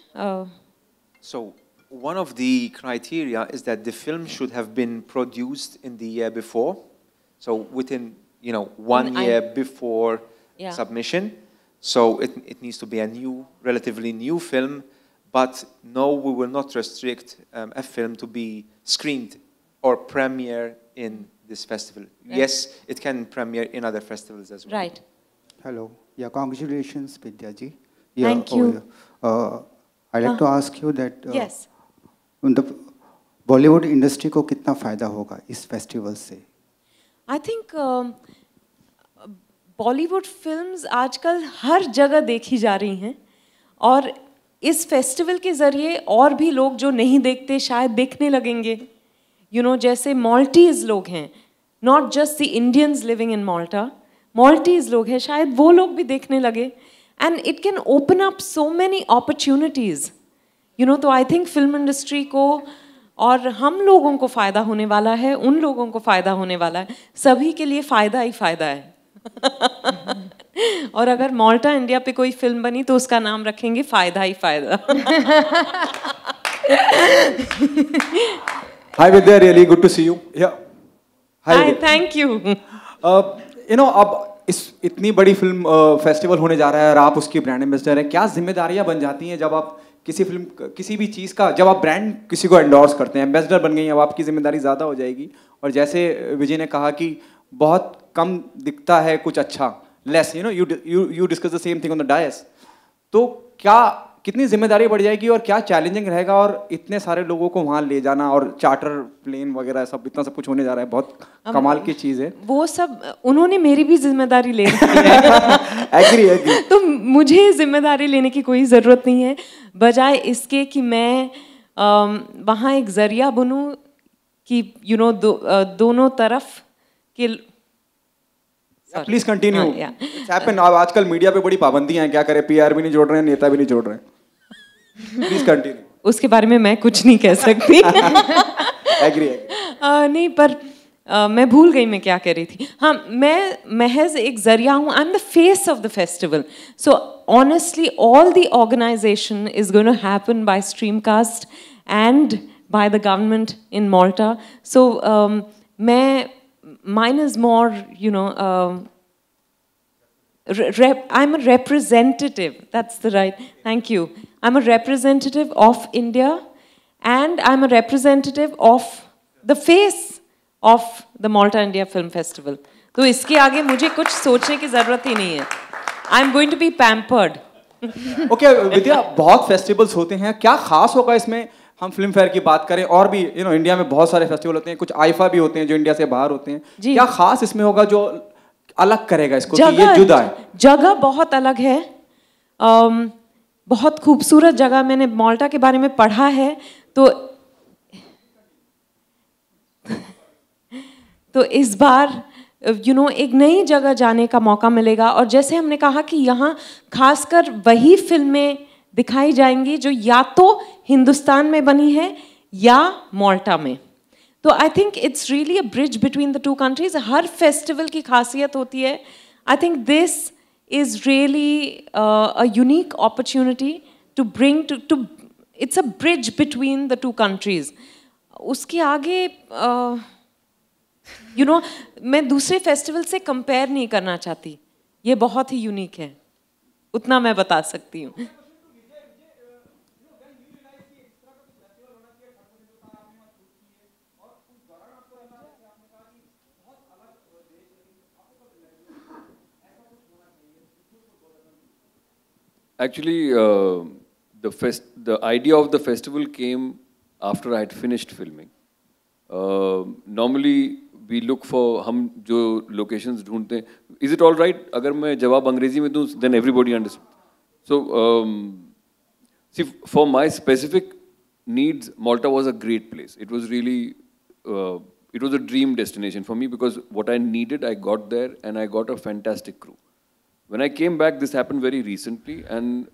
So one of the criteria is that the film should have been produced in the year before. So within, you know, 1 year before submission. So it needs to be a new, relatively new film. But no, we will not restrict a film to be screened or premiere in this festival. Right. Yes, it can premiere in other festivals as well. Right. Hello. Yeah, congratulations, Vidya ji. Yeah, thank you. I'd like to ask you that yes. the Bollywood industry को कितना फायदा होगा इस festival से? I think Bollywood films आजकल हर जगह देखी जा रही हैं और इस फेस्टिवल के ज़रिए और भी लोग जो नहीं देखते शायद देखने लगेंगे. You know, जैसे Maltese लोग हैं, not just the Indians living in Malta, Maltese लोग हैं, शायद वो लोग भी देखने लगे. And it can open up so many opportunities. You know, तो I think film industry को और हम लोगों को फ़ायदा होने वाला है, उन लोगों को फ़ायदा होने वाला है, सभी के लिए फ़ायदा ही फ़ायदा है. और अगर माल्टा इंडिया पे कोई फिल्म बनी तो उसका नाम रखेंगे फ़ायदा ही फ़ायदा. Hi Vidya, really good to see you. Yeah. Hi, thank you. You know, अब इस इतनी बड़ी फिल्म फेस्टिवल होने जा रहा है और आप उसकी ब्रांड एम्बेसडर हैं, क्या जिम्मेदारियां बन जाती हैं जब आप किसी फिल्म किसी भी चीज़ का जब आप ब्रांड किसी को एंडोर्स करते हैं, एम्बेसडर बन गई हैं, अब आपकी जिम्मेदारी ज़्यादा हो जाएगी. और जैसे विजय ने कहा कि बहुत कम दिखता है कुछ अच्छा, less, you know, you discuss the same thing on the dais. तो क्या कितनी जिम्मेदारी बढ़ जाएगी और क्या चैलेंजिंग रहेगा और इतने सारे लोगों को वहाँ ले जाना और चार्टर प्लेन वगैरह सब इतना सब कुछ होने जा रहा है, बहुत कमाल की चीज़ है. वो सब उन्होंने मेरी भी जिम्मेदारी ले रखी है. एग्री. तो मुझे जिम्मेदारी लेने की कोई ज़रूरत नहीं है, बजाय इसके कि मैं वहाँ एक ज़रिया बनूँ कि यू नो दोनों तरफ के. Please continue. It's happen. आजकल मीडिया पे बड़ी पाबंदियां हैं, क्या करें, पीआर भी नहीं जोड़ रहे हैं, नेता भी नहीं जोड़ रहे हैं. Please continue. उसके बारे में मैं कुछ नहीं कह सकती. एग्री. नहीं, पर मैं भूल गई मैं क्या कह रही थी. हाँ, मैं महज एक जरिया हूँ. I'm the face of the festival. So honestly, all the organization is going to happen by Streamcast and by the government in Malta. So mine is more, I'm a representative. That's the right. Thank you. I'm a representative of India, and I'm a representative of the face of the Malta India Film Festival. तो इसके आगे मुझे कुछ सोचने की जरूरत ही नहीं है. I'm going to be pampered. Okay, विद्या, बहुत फेस्टिवल्स होते हैं. क्या खास होगा इसमें? हम फिल्म फेयर की बात करें, और भी इंडिया में बहुत सारे फेस्टिवल होते हैं, कुछ आईफा भी होते हैं जो इंडिया से बाहर होते हैं. क्या खास इसमें होगा जो अलग करेगा इसको कि ये जुदा है? जगह बहुत अलग है. बहुत खूबसूरत जगह. मैंने माल्टा के बारे में पढ़ा है. तो इस बार एक नई जगह जाने का मौका मिलेगा. और जैसे हमने कहा कि यहाँ खासकर वही फिल्में दिखाई जाएंगी जो या तो हिंदुस्तान में बनी है या माल्टा में. तो I think it's really a bridge between the two countries. हर फेस्टिवल की खासियत होती है. I think this is really a unique opportunity to bring to it's a bridge between the two countries. उसके आगे मैं दूसरे फेस्टिवल से कंपेयर नहीं करना चाहती. ये बहुत ही यूनिक है. उतना मैं बता सकती हूँ. Actually, the idea of the festival came after I had finished filming. Normally, we look for हम जो locations ढूंढते हैं. Is it all right? अगर मैं जवाब अंग्रेजी में दूँ, then everybody understands. So, see, for my specific needs, Malta was a great place. It was really, it was a dream destination for me because what I needed, I got there, and I got a fantastic crew. When I came back, this happened very recently, and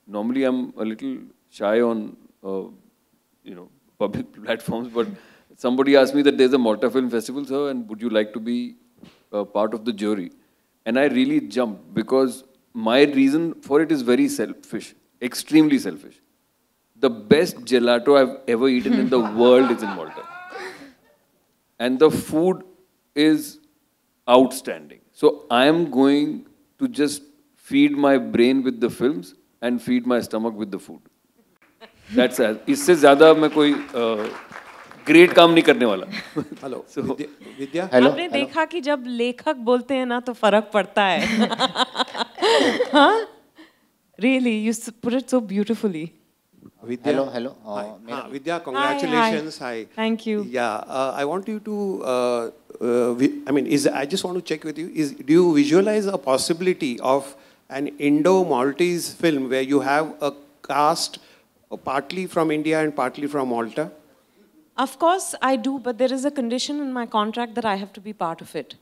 normally I'm a little shy on, public platforms, but somebody asked me that there's a Malta Film Festival, sir, and would you like to be part of the jury? And I really jumped because my reason for it is very selfish, extremely selfish. The best gelato I've ever eaten in the world is in Malta. And the food is outstanding. So I am going to just feed my brain with the films and feed my stomach with the food. That's it. इससे ज़्यादा मैं कोई great काम नहीं करने वाला. Hello. So, Vidya. Hello. आपने देखा कि जब लेखक बोलते हैं ना तो फर्क पड़ता है. हाँ? Really, you put it so beautifully. Vidya. Hello. Vidya, congratulations. Hi. Thank you. Yeah, I want you to. I just want to check with you. Do you visualize a possibility of an Indo-Maltese film where you have a cast partly from India and partly from Malta? Of course I do, but there is a condition in my contract that I have to be part of it.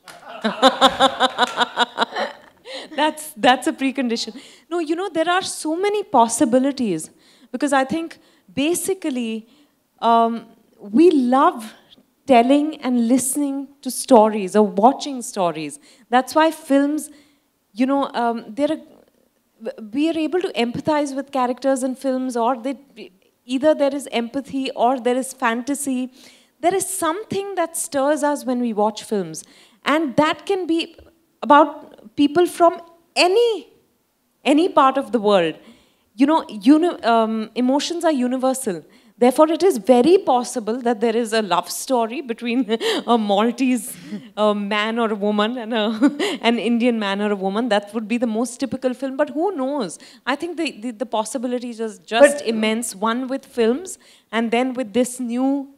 That's a precondition. No, there are so many possibilities because I think basically we love telling and listening to stories or watching stories. That's why films, we are able to empathize with characters in films, or either there is empathy or there is fantasy. There is something that stirs us when we watch films. And that can be about people from any part of the world. Emotions are universal. Therefore, it is very possible that there is a love story between a Maltese man or a woman and an Indian man or a woman. That would be the most typical film. But who knows? I think the possibilities is just immense. One with films, and then with this new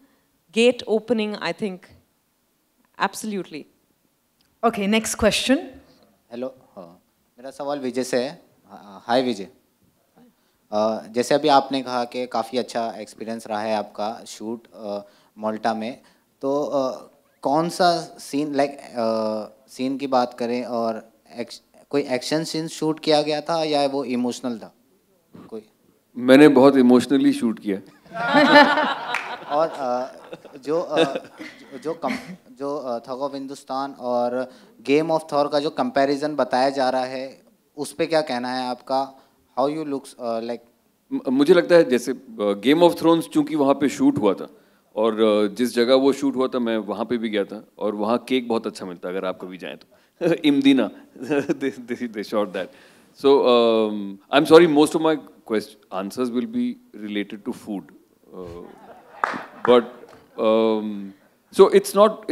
gate opening, I think, absolutely. Okay, next question. Hello, मेरा सवाल विजय से है. हाय विजय. जैसे अभी आपने कहा कि काफ़ी अच्छा एक्सपीरियंस रहा है आपका शूट माल्टा में, तो कौन सा सीन सीन की बात करें, और कोई एक्शन सीन शूट किया गया था या वो इमोशनल था? कोई मैंने बहुत इमोशनली शूट किया. और जो थग ऑफ हिंदुस्तान और गेम ऑफ थॉर का जो कंपैरिजन बताया जा रहा है, उस पे क्या कहना है आपका? How you looks like? मुझे लगता है जैसे गेम ऑफ थ्रोन्स चूंकि वहाँ पे शूट हुआ था और जिस जगह वो शूट हुआ था मैं वहाँ पे भी गया था और वहाँ केक बहुत अच्छा मिलता है अगर आप कभी जाएं तो इमदीना they shot that. So I'm sorry, most of my answers will be related to food, but so it's not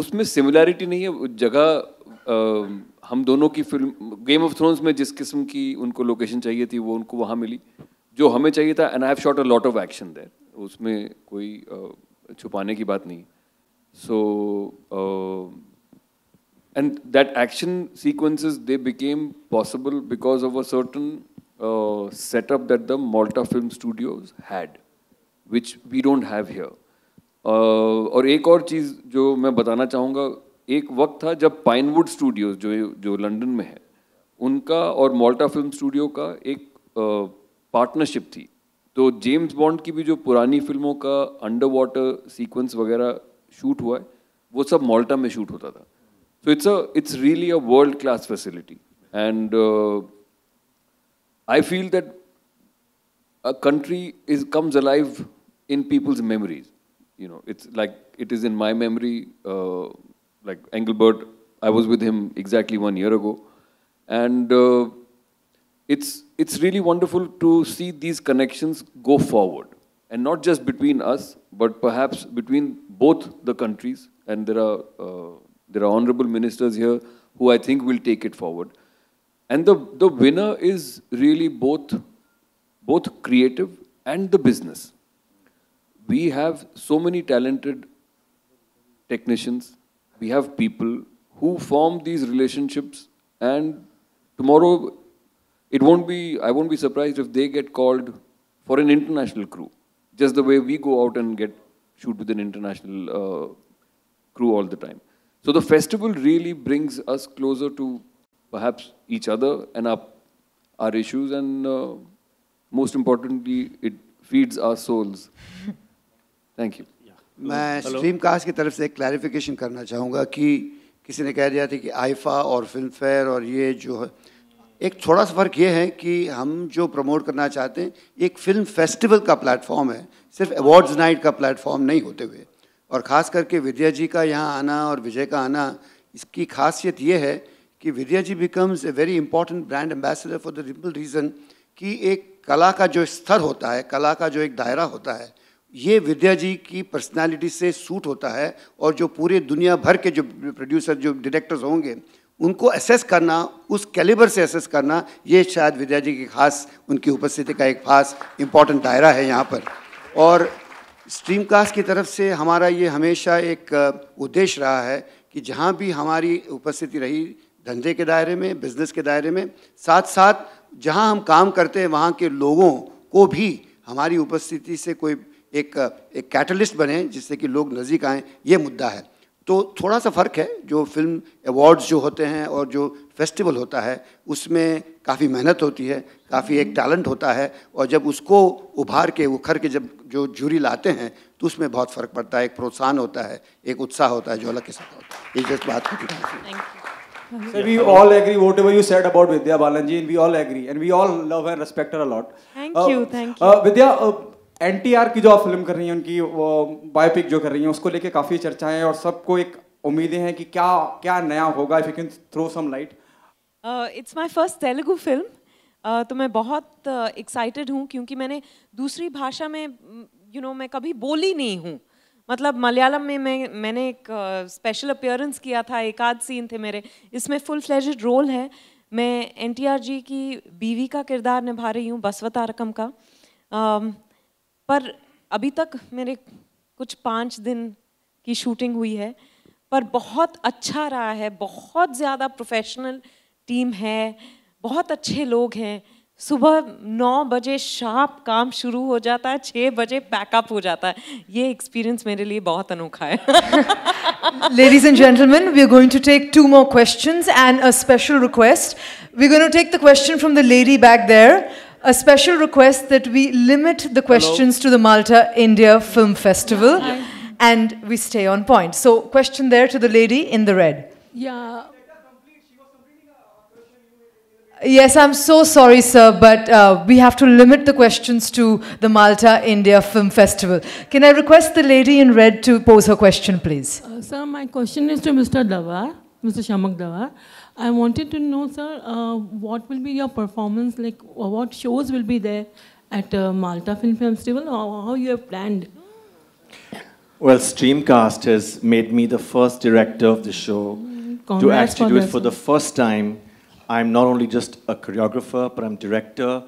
उसमें similarity नहीं है जगह हम दोनों की फिल्म गेम ऑफ थ्रोन्स में जिस किस्म की उनको लोकेशन चाहिए थी वो उनको वहाँ मिली जो हमें चाहिए था and I have shot a lot of action there उसमें कोई छुपाने की बात नहीं सो and that action sequences they became possible because of a certain setup that the Malta film studios had which we don't have here और एक और चीज़ जो मैं बताना चाहूँगा एक वक्त था जब पाइनवुड स्टूडियोज जो लंदन में है उनका और माल्टा फिल्म स्टूडियो का एक पार्टनरशिप थी तो जेम्स बॉन्ड की भी जो पुरानी फिल्मों का अंडर वाटर सीक्वेंस वगैरह शूट हुआ है वो सब माल्टा में शूट होता था so it's really a world class facility and I feel that a country comes alive in people's memories you know it's like it is in my memory like Engelbert I was with him exactly 1 year ago and it's really wonderful to see these connections go forward and not just between us but perhaps between both the countries and there are honorable ministers here who I think will take it forward. And the winner is really both creative and the business. We have so many talented technicians. We have people who form these relationships and tomorrow I won't be surprised if they get called for an international crew. Just the way we go out and shoot with an international crew all the time. So the festival really brings us closer to perhaps each other and our issues and most importantly it feeds our souls. Thank you. मैं stream cast की तरफ से एक clarification करना चाहूँगा कि किसी ने कह दिया था कि आईफा और फिल्म फेयर और ये जो है एक थोड़ा सा फ़र्क ये है कि हम जो प्रमोट करना चाहते हैं एक फिल्म फेस्टिवल का प्लेटफॉर्म है सिर्फ अवार्ड्स नाइट का प्लेटफॉर्म नहीं होते हुए और ख़ास करके विद्या जी का यहाँ आना और विजय का आना इसकी खासियत ये है कि Vidya ji becomes a very important brand ambassador for the simple reason कि एक कला का जो स्तर होता है कला का जो एक दायरा होता है ये विद्या जी की पर्सनालिटी से सूट होता है और जो पूरे दुनिया भर के जो प्रोड्यूसर जो डायरेक्टर्स होंगे उनको असेस करना उस कैलिबर से असेस करना ये शायद विद्या जी की खास उनकी उपस्थिति का एक खास इम्पॉर्टेंट दायरा है यहाँ पर और स्ट्रीम कास्ट की तरफ से हमारा ये हमेशा एक उद्देश्य रहा है कि जहाँ भी हमारी उपस्थिति रही धंधे के दायरे में बिजनेस के दायरे में साथ साथ जहाँ हम काम करते हैं वहाँ के लोगों को भी हमारी उपस्थिति से कोई एक कैटलिस्ट बने जिससे कि लोग नज़दीक आएँ ये मुद्दा है तो थोड़ा सा फ़र्क है जो फिल्म अवार्ड्स जो होते हैं और जो फेस्टिवल होता है उसमें काफ़ी मेहनत होती है काफ़ी एक टैलेंट होता है और जब उसको उभार के उखर के जब जो जूरी लाते हैं तो उसमें बहुत फ़र्क पड़ता है एक प्रोत्साहन होता है एक उत्साह होता है जो अलग किस्म का होता है ये जस्ट बात होती है So we all agree whatever you said about Vidya Balan ji and we all agree and we all love and respect her a lot. Thank you. Vidya NTR की जो आप फिल्म कर रही हैं उनकी वो बायोपिक जो कर रही हैं उसको लेके काफ़ी चर्चाएं और सबको एक उम्मीदें हैं कि क्या क्या नया होगा if you can throw some light. It's my first Telugu film. तो मैं बहुत एक्साइटेड हूँ क्योंकि मैंने दूसरी भाषा में मैं कभी बोली नहीं हूँ मतलब मलयालम में मैंने एक स्पेशल अपीयरेंस किया था एक आध सीन थे मेरे इसमें फुल फ्लेज्ड रोल है मैं NTR जी की बीवी का किरदार निभा रही हूँ बसवतारकम का पर अभी तक मेरे कुछ 5 दिन की शूटिंग हुई है पर बहुत अच्छा रहा है बहुत ज़्यादा प्रोफेशनल टीम है बहुत अच्छे लोग हैं सुबह 9 बजे शार्प काम शुरू हो जाता है 6 बजे पैकअप हो जाता है ये एक्सपीरियंस मेरे लिए बहुत अनोखा है Ladies and gentlemen, we are going to take 2 more questions and a special request. We're going to take the question from the lady back there. a special request that we limit the questions to the Malta India Film Festival and we stay on point. So, question there to the lady in the red. Yeah. Yes, I'm so sorry, sir, but we have to limit the questions to the Malta India Film Festival. Can I request the lady in red to pose her question, please? Sir, my question is to Mr. Davar, Mr. Shamak Davar. I wanted to know, sir, what will be your performance, like what shows will be there at Malta Film Festival, or how you have planned? Well, Streamcast has made me the first director of the show to actually do it for the first time. I'm not only just a choreographer, but I'm director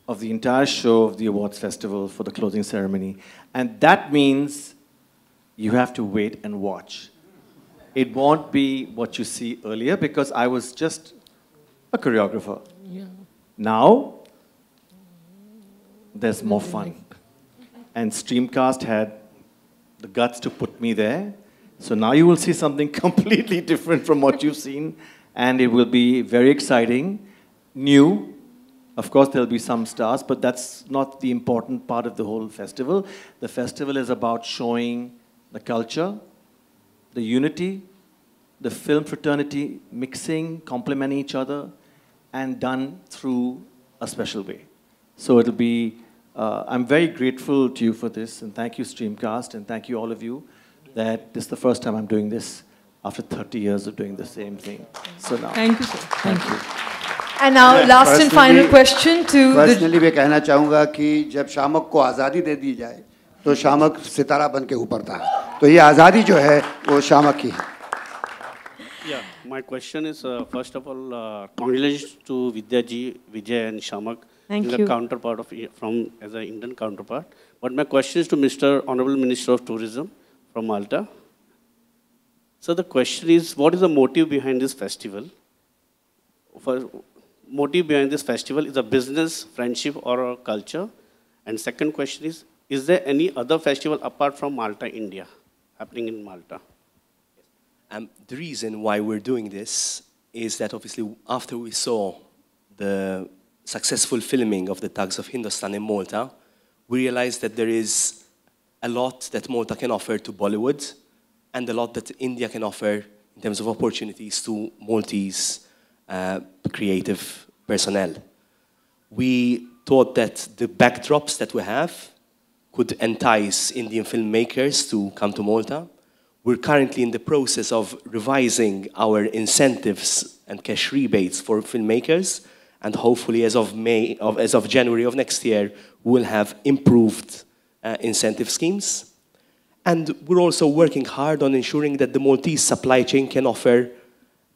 of the entire show of the awards festival for the closing ceremony. And that means you have to wait and watch. It won't be what you see earlier because I was just a choreographer. Yeah. Now, there's more fun. And Streamcast had the guts to put me there. So now you will see something completely different from what you've seen. And it will be very exciting, new. Of course, there'll be some stars, but that's not the important part of the whole festival. The festival is about showing the culture, the unity, the film fraternity, mixing, complementing each other, and done through a special way. So it'll be, I'm very grateful to you for this, and thank you, Streamcast, and thank you, all of you, that this is the first time I'm doing this after 30 years of doing the same thing. So now. Thank you, sir. Thank you. And now, last and final question to Personally, मैं कहना चाहूँगा कि जब शामक को आज़ादी दे दी जाए, तो शामक सितारा बन के उभरता है. तो ये आज़ादी जो है, वो शामक की है. Yeah, my question is first of all, congratulations to Vidya ji, Vijay and Shamak. Thank you. The counterpart of from as an Indian counterpart. But my question is to Mr. Honorable Minister of Tourism from Malta. So the question is, what is the motive behind this festival? Motive behind this festival is a business, friendship, or a culture? And second question is there any other festival apart from Malta, India, happening in Malta? The reason why we're doing this is that obviously after we saw the successful filming of the Tugs of Hindustan in Malta, we realized that there is a lot that Malta can offer to Bollywood and a lot that India can offer in terms of opportunities to Maltese creative personnel. We thought that the backdrops that we have could entice Indian filmmakers to come to Malta. We're currently in the process of revising our incentives and cash rebates for filmmakers, and hopefully as of January of next year, we'll have improved incentive schemes. And we're also working hard on ensuring that the Maltese supply chain can offer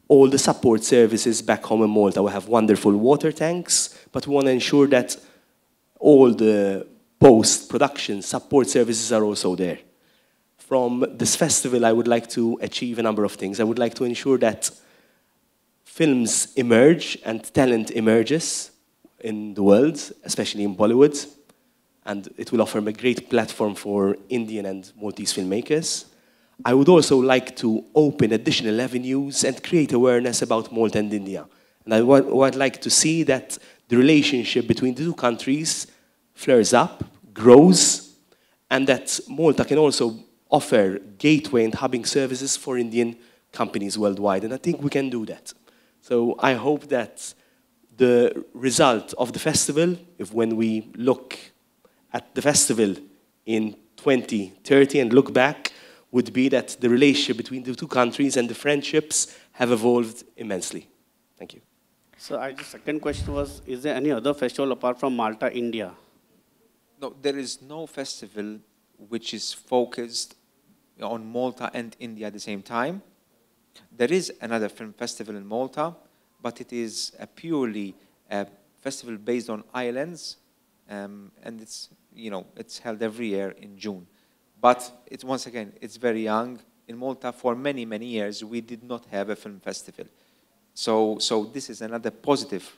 all the support services back home in Malta. We have wonderful water tanks, but we want to ensure that all the post-production support services are also there. From this festival, I would like to achieve a number of things. I would like to ensure that films emerge and talent emerges in the world, especially in Bollywood, and it will offer a great platform for Indian and Maltese filmmakers. I would also like to open additional avenues and create awareness about Malta and India. And I would like to see that the relationship between the two countries flares up, grows, and that Malta can also offer gateway and hubbing services for Indian companies worldwide. And I think we can do that. So I hope that the result of the festival, if when we look at the festival in 2030 and look back, would be that the relationship between the two countries and the friendships have evolved immensely. Thank you. So the second question was, is there any other festival apart from Malta, India? No, there is no festival which is focused on Malta and India at the same time. There is another film festival in Malta, but it is purely a festival based on islands, and it's held every year in June. But once again, it's very young. In Malta, for many, many years, we did not have a film festival. So this is another positive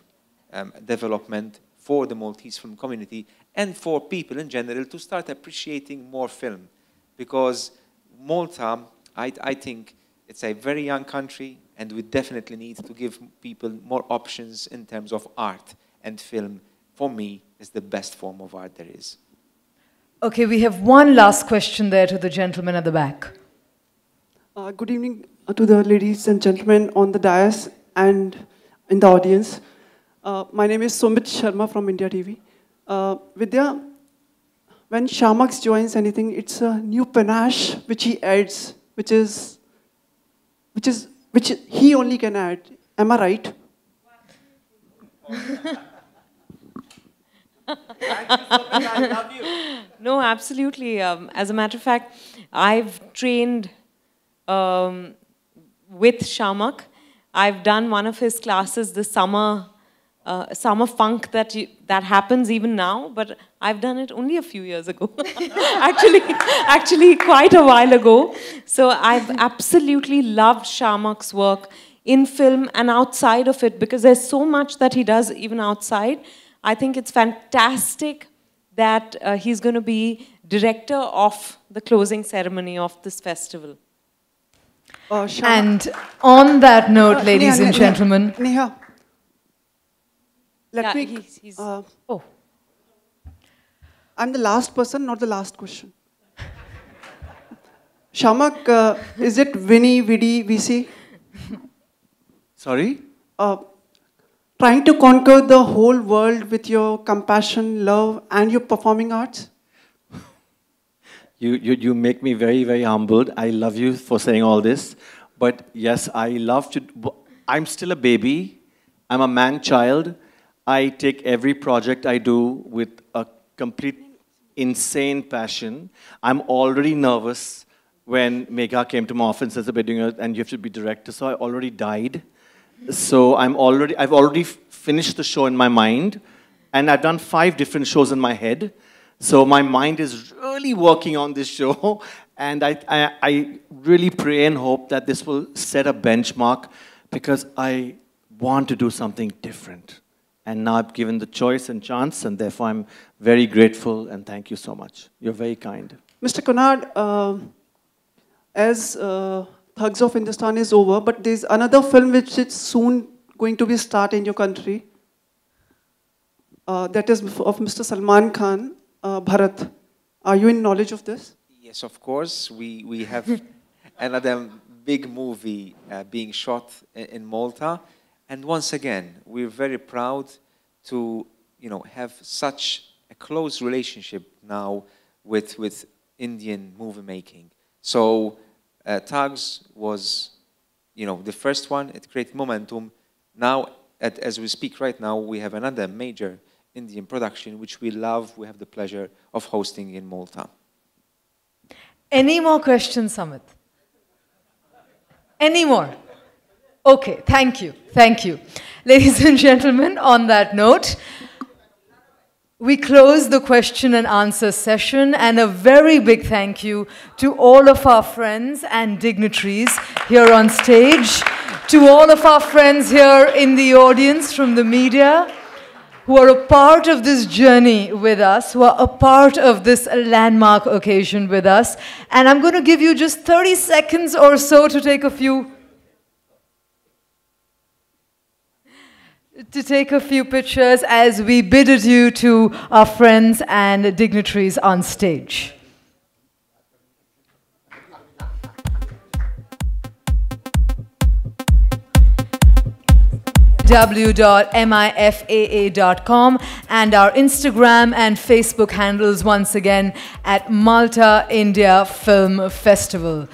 development for the Maltese film community and for people in general to start appreciating more film. Because Malta, I think it's a very young country, and we definitely need to give people more options in terms of art and film for me, is the best form of art there is. Okay, we have one last question there to the gentleman at the back. Good evening to the ladies and gentlemen on the dais and in the audience. My name is Sumit Sharma from India TV. Vidya, when Shamax joins anything, it's a new panache which he adds, which he only can add. Am I right? I love you. No, absolutely. As a matter of fact, I've trained with Shamak. I've done one of his classes, the summer funk that happens even now, but I've done it only a few years ago. actually quite a while ago. So I've absolutely loved Shamak's work in film and outside of it, because there's so much that he does even outside. I think it's fantastic that he's going to be director of the closing ceremony of this festival. And on that note, ladies and gentlemen... Neha, I'm the last person, not the last question. Shamak, is it Vinny, Vidi, VC? Sorry? Trying to conquer the whole world with your compassion, love, and your performing arts? You make me very, very humbled. I love you for saying all this. But yes, I'm still a baby. I'm a man-child. I take every project I do with a complete insane passion. I'm already nervous when Megha came to my office as a bidding and you have to be director, so I already died. So I've already finished the show in my mind, and I've done 5 different shows in my head. So my mind is really working on this show, and I really pray and hope that this will set a benchmark, because I want to do something different. And now I've given the choice and chance, and therefore I'm very grateful, and thank you so much. You're very kind. Mr. Conrad, as Thugs of Hindustan is over, but there's another film which is soon going to be start in your country. That is of Mr. Salman Khan, Bharat. Are you in knowledge of this? Yes, of course. We have another big movie being shot in Malta. And once again, we're very proud to have such a close relationship now with Indian movie making. So Tags was the first one. It created momentum. Now, as we speak right now, we have another major Indian production, which we love. We have the pleasure of hosting in Malta. Any more questions, Samit? Any more? Okay, thank you. Thank you. Ladies and gentlemen, on that note, we close the question and answer session, and a very big thank you to all of our friends and dignitaries here on stage, to all of our friends here in the audience from the media, who are a part of this journey with us, who are a part of this landmark occasion with us. And I'm going to give you just 30 seconds or so to take a few pictures as we bid adieu to our friends and dignitaries on stage. www.mifaa.com and our Instagram and Facebook handles once again at Malta India Film Festival.